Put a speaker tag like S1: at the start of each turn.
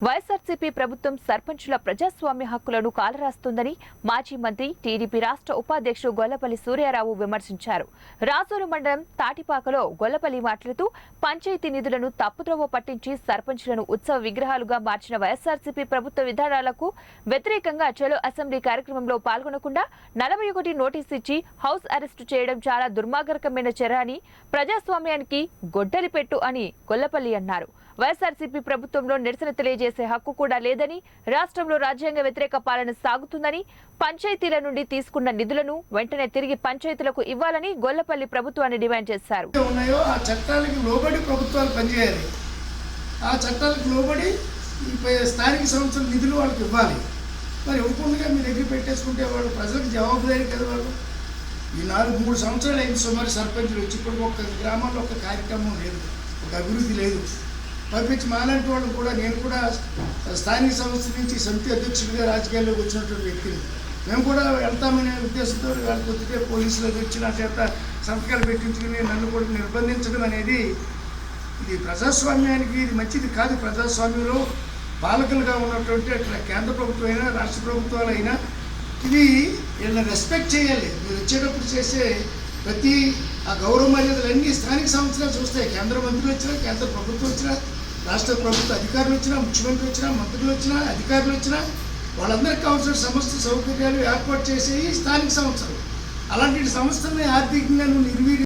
S1: వైఎస్ఆర్సీపీ ప్రభుత్వం సర్పంచుల ప్రజాస్వామ్య హక్కులను కాలరాస్తుందని మాజీ మంత్రి టీడీపీ రాష్ట్ర ఉపాధ్యక్షుడు గొల్లపల్లి సూర్యారావు విమర్శించారు. రాజోలు మండలం తాటిపాకలో గొల్లపల్లి మాట్లాడుతూ పంచాయతీ నిధులను తప్పుద్రోవ పట్టించి సర్పంచులను ఉత్సవ విగ్రహాలుగా మార్చిన వైఎస్ఆర్సీపీ ప్రభుత్వ విధానాలకు వ్యతిరేకంగా చలో అసెంబ్లీ కార్యక్రమంలో పాల్గొనకుండా 41 నోటీసు ఇచ్చి హౌస్ అరెస్టు చేయడం చాలా దుర్మార్గకరమైన చర్య అని, ప్రజాస్వామ్యానికి గొడ్డలి పెట్టు అని గొల్లపల్లి అన్నారు. వైఎస్ఆర్సీపీ ప్రభుత్వంలో నిరసన తెలియజేసే హక్కు కూడా లేదని, రాష్ట్రంలో రాజ్యాంగ వ్యతిరేక పాలన సాగుతుందని, పంచాయతీల నుండి తీసుకున్న నిధులను వెంటనే తిరిగి పంచాయతీలకు ఇవ్వాలని గొల్లపల్లి ప్రభుత్వాన్ని డిమాండ్ చేశారు.
S2: ఆ చట్టాలకు లోబడి ప్రభుత్వాలు పనిచేయాలి. ఆ చట్టాలకు లోబడి స్థానిక సంస్థల నిధులు వాళ్ళకి ఇవ్వాలి. మరి ఇవ్వకుండా మీరు ఎగిరి పెట్టేసుకుంటే వాళ్ళు ప్రజలకు జవాబుదారీ కదా. వాళ్ళు ఈ 3 సంవత్సరాలు అయింది సుమారు సర్పంచులు వచ్చి ఇప్పుడు ఒక గ్రామంలో ఒక కార్యక్రమం లేదు, ఒక అభివృద్ధి లేదు. పంపించి మాలాంటి వాళ్ళు కూడా, నేను కూడా స్థానిక సంస్థ నుంచి సమితి అధ్యక్షుడిగా రాజకీయాల్లోకి వచ్చినటువంటి వ్యక్తిని. మేము కూడా వెళ్తామనే ఉద్దేశంతో వాళ్ళకి వద్దితే పోలీసులు వచ్చిన చేత సంతకాలు పెట్టించుకుని నన్ను కూడా నిర్బంధించడం అనేది ఇది ప్రజాస్వామ్యానికి ఇది మంచిది కాదు. ప్రజాస్వామ్యంలో పాలకులుగా ఉన్నటువంటి అట్లా కేంద్ర ప్రభుత్వం అయినా రాష్ట్ర ప్రభుత్వాలు అయినా ఇది వీళ్ళని రెస్పెక్ట్ చేయాలి. మీరు వచ్చేటప్పుడు చేసే ప్రతి ఆ గౌరవ మర్యాదలన్నీ స్థానిక సంస్థలు చూస్తాయి. కేంద్ర మంత్రులు వచ్చినా, కేంద్ర ప్రభుత్వం వచ్చినా, రాష్ట్ర ప్రభుత్వ అధికారులు వచ్చినా, ముఖ్యమంత్రి వచ్చినా, మంత్రులు వచ్చినా, అధికారులు వచ్చినా వాళ్ళందరికీ కావాల్సిన సమస్త సౌకర్యాలు ఏర్పాటు చేసేవి స్థానిక సంస్థలు. అలాంటి సంస్థల్ని ఆర్థికంగా నిర్వీర్యం